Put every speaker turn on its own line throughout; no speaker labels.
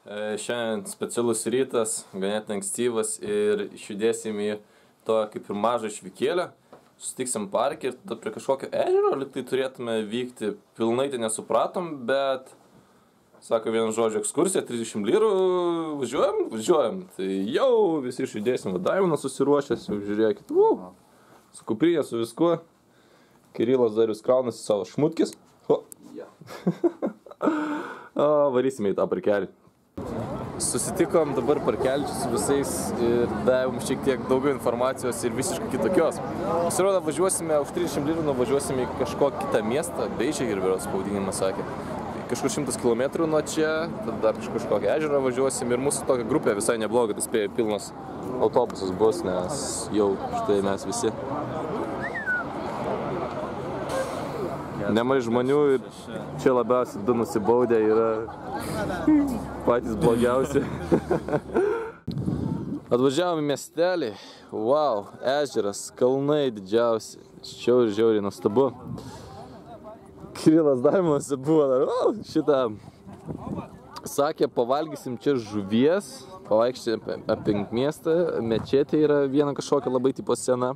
Šiandien specialus rytas, ganėtinai ankstyvas ir išjudėsim į to kaip ir mažą išvykėlę. Susitiksim parke ir tada prie kažkokio ežero, lyg tai turėtume vykti. Pilnai tai nesupratom, bet, sako vienu žodžiu, ekskursija, 30 lyrų, važiuojam. Tai jau visi išjudėsim, Daivonas susiruošęs, jau žiūrėkit, su kuprinė, su viskuo. Kirilas dar jūs kraunasi savo šmutkis. Varysime į tą parkelį. Susitikom dabar parkelį su visais ir davėm šiek tiek daugiau informacijos ir visiškai kitokios. Pasirodo, važiuosime už 30 lyrų, nuvažiuosime į kažkokį kitą miestą, Beižiai berods pavadinimas sakė. Kažkur 100 km nuo čia, tada dar kažkokį ežerą važiuosim ir mūsų tokia grupė visai nebloga, tai spėjo pilnas autobusas bus, nes jau štai mes visi. Nemažai žmonių ir čia labiausiai du nusibaudę yra patys blogiausi. Atvažiavom į miestelį. Wow, ežeras, kalnai didžiausi. Žiauriai nuostabu. Kirilas Daivonas buvo dar, šitą sakė, pavalgysim čia žuvies, pavaikščiam aplink miestą, mečetė yra viena kažkokia labai tipo sena.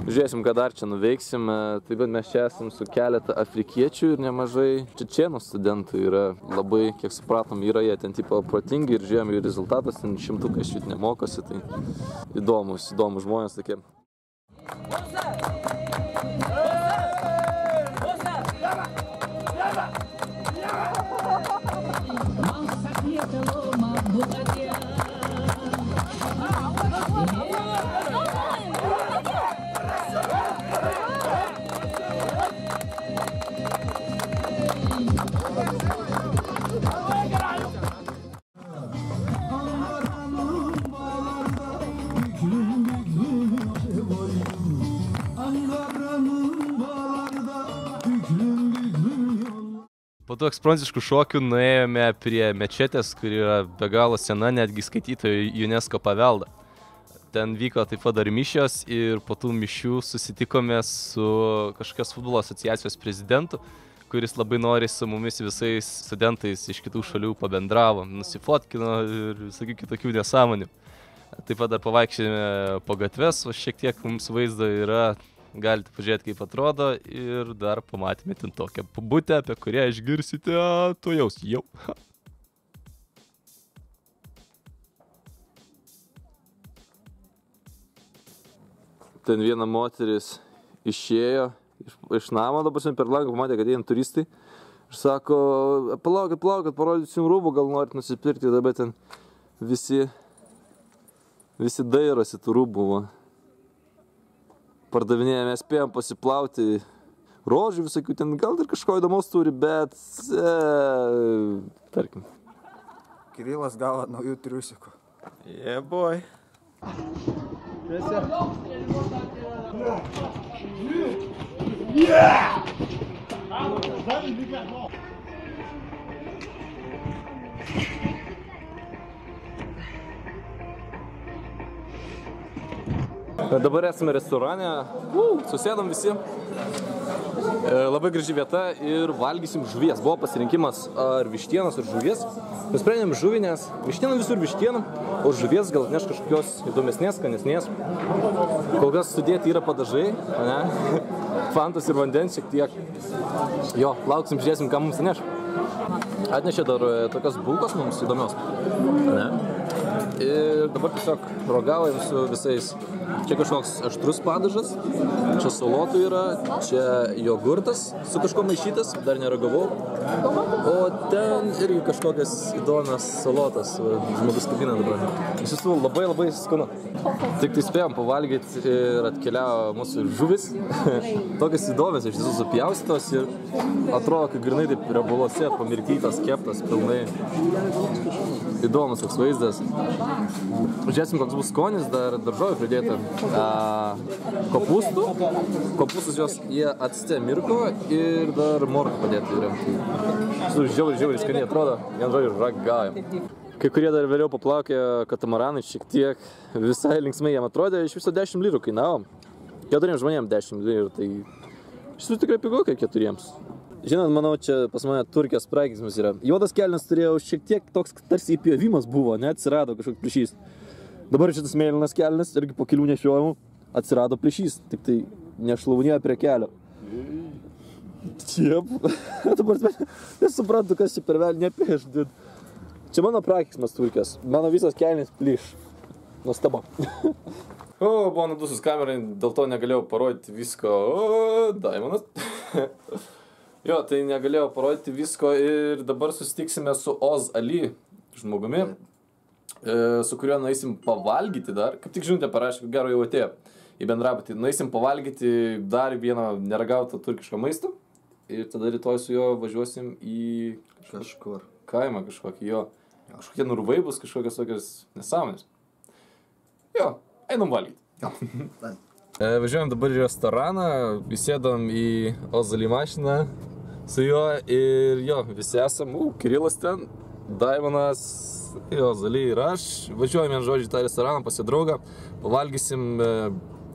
Žiūrėsim, ką dar čia nuveiksim. Taip pat mes čia esam su keletą afrikiečių ir nemažai čečėnų studentų yra labai, kiek supratom, yra jie ten tipo protingi ir žiūrėjom jų rezultatas, ten 100 šit nemokosi, tai įdomus žmonės tokie.
Po tų ekspromtiškų šokių nuėjome prie mečetės, kuri yra be galo sena, netgi skaitytojų UNESCO paveldą. Ten vyko taip pat dar mišios ir po tų mišių susitikome su kažkokios futbolo asociacijos prezidentu, kuris labai nori su mumis visais studentais iš kitų šalių pabendravo, nusifotkino ir visokių kitokių nesąmonių. Taip pat dar pavaikščiojome po gatves, o šiek tiek mums vaizdo yra. Galite pažiūrėti, kaip atrodo ir dar pamatėme ten tokią pabutę, apie kurią išgirsite tuojaus jau.
Ten viena moteris išėjo iš namo, dabar šiandien per langą pamatė, kad eina turistai. Ir sako, palaukit, parodysim rūbų, gal norit nusipirkti, dabar ten visi dairosi tų rūbų. Pardavinėje mes spėjom pasiplauti rožių visokių, ten gal ir kažko įdomaus turi, bet, tarkim.
Kirilas gavo naujų triusikų.
Yeah, boy. Dabar esame restorane, susėdom visi, labai graži vieta ir valgysim žuvies. Buvo pasirinkimas ar vištienos ar žuvies. Nusprendėm žuvinės, vištieną visur vištieną, o žuvies gal neš kažkokios įdomesnės, skanesnės. Kol kas sudėti yra padažai, ne? Fantos ir vandens šiek tiek. Jo, lauksim, žiūrėsim, ką mums neš. Atnešė dar tokios bulkos mums įdomios, ne? Ir dabar tiesiog rogaujam su visais. Čia kažkoks aštrus padažas, čia salotų yra, čia jogurtas su kažko maišytas, dar neragavau. O ten irgi kažkokias įdomias salotas, žmogus kabina dabar. Iš tiesų labai skanu. Tik tai spėjom pavalgyti ir atkeliavo mūsų žuvis. Tokias įdomias, iš tiesų supjaustytos ir atrodo, kaip grinai taip riebaluose pamirkytas, keptas, pilnai. Įdomus toks vaizdas. Žiūrėsim, koks bus skonis, dar daržovių pridėta. Kopūstų. Kopūstus jos jie acte mirko ir dar morkų padėta yra. Žiauriai skaniai atrodo, vien žodžiu ragaujam. Kai kurie dar vėliau paplaukė katamaranai šiek tiek, visai linksmai jam atrodė, iš viso 10 lyrų kainavom. 4 žmonėm 10 lyrų, tai iš tiesų tikrai pigu, kai 4. Žinot, manau, čia pas mane Turkijos praeismas yra. Juodas kelnes turėjau šiek tiek toks, tarsi įpjovimas buvo, ne, atsirado kažkoks plyšys. Dabar šitas mėlynas kelnes, irgi po kelių nešiojimų, atsirado plyšys, tik tai nešlaunėjo prie kelio. Čiep. Dabar nesuprantu, kas čia per velį nepieš. Čia mano praeismas Turkijos. Mano visas kelnes plyš. Nuostaba. Buvo nudusus kamerai, dėl to negalėjau parodyti visko. Daimonas. Jo, tai negalėjau parodyti visko ir dabar susitiksime su Oz Ali žmogumi, su kuriuo nueisim pavalgyti dar. Kaip tik žinutė parašė, gero jau atėjo į bendrabutį. Nueisim pavalgyti dar vieną neragautą turkišką maistą ir tada rytoj su juo važiuosim į
Kažkur.
kaimą kažkokį jo. Kažkokie nurvai bus, kažkokios tokios nesąmonės. Jo, einam valgyti. Važiuojam dabar į restoraną, įsėdom į Oz Ali mašiną su juo ir jo, visi esam, Kirilas ten, Daimonas, Oz Ali ir aš. Važiuojame, žodžiu, tą restoraną pas jo draugą, pavalgysim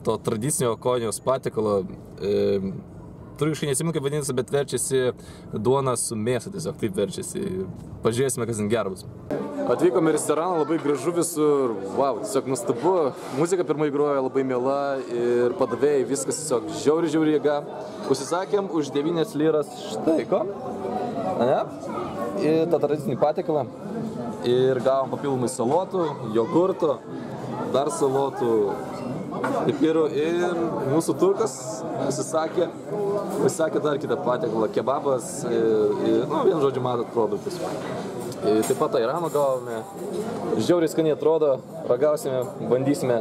to tradicinio Konijos patiekalo. Turkiškai neatsimenu, kaip vadinasi, bet verčiasi duona su mėsa, tiesiog taip verčiasi. Pažiūrėsime, kas ten gero bus. Atvykome į restoraną, labai gražu visur, wow, tiesiog nuostabu. Muzika pirmai groja labai miela ir padavėjai, viskas tiesiog žiauri jėga. Užsisakėm už 9 liras štai ko, ne? Ir tą tradicinį patiekalą. Ir gavom papildomai salotų, jogurtų, dar salotų, pipirų ir mūsų turkas užsisakė dar kitą patiekalą, kebabas ir, vienu žodžiu, matot produktus. Taip pat airano gavome, žiauriai skaniai atrodo, ragausime, bandysime,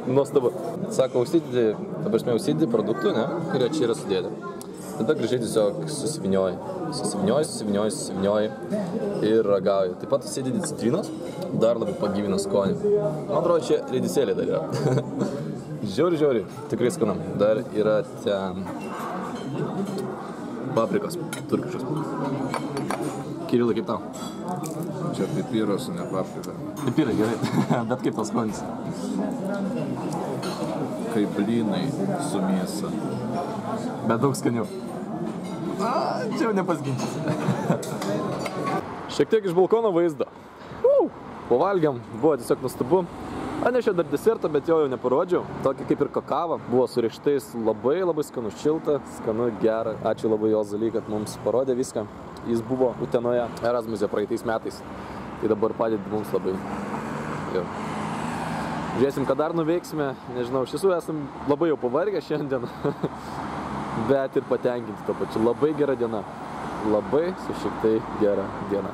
nuostabu. Sako, užsidedi produktų, ne, kurie čia yra sudėti. Tada gražiai tiesiog susivinioji ir ragauji. Taip pat užsidedi citrinos, dar labiau pagyvina skonį. Man atrodo, čia redisėliai dar yra. Žiauri, tikrai skanam. Dar yra ten paprikos, turkiškos. Kirilai, kaip tau?
Čia pipiros, ne paprika.
Pipirai, gerai. Bet kaip tas skonis?
Kaip blynai su mėsa.
Bet daug skanių. Čia jau nepasginčys. Šiek tiek iš balkono vaizdo. Pavalgiam, buvo tiesiog nuostabu. Atnešė dar desertą, bet jo jau neparodžiau. Tokį kaip ir kakavą. Buvo su riešutais, labai skanu, šilta, skanu, gera. Ačiū labai Oz Ali, kad mums parodė viską. Jis buvo Utenoje Erasmuse praeitais metais. Tai dabar padedi mums labai. Jo. Žiūrėsim, ką dar nuveiksime. Nežinau, iš tiesų esam labai jau pavargę šiandien. Bet ir patenkinti to pačiu. Labai gera diena. Labai sušiktai gera diena.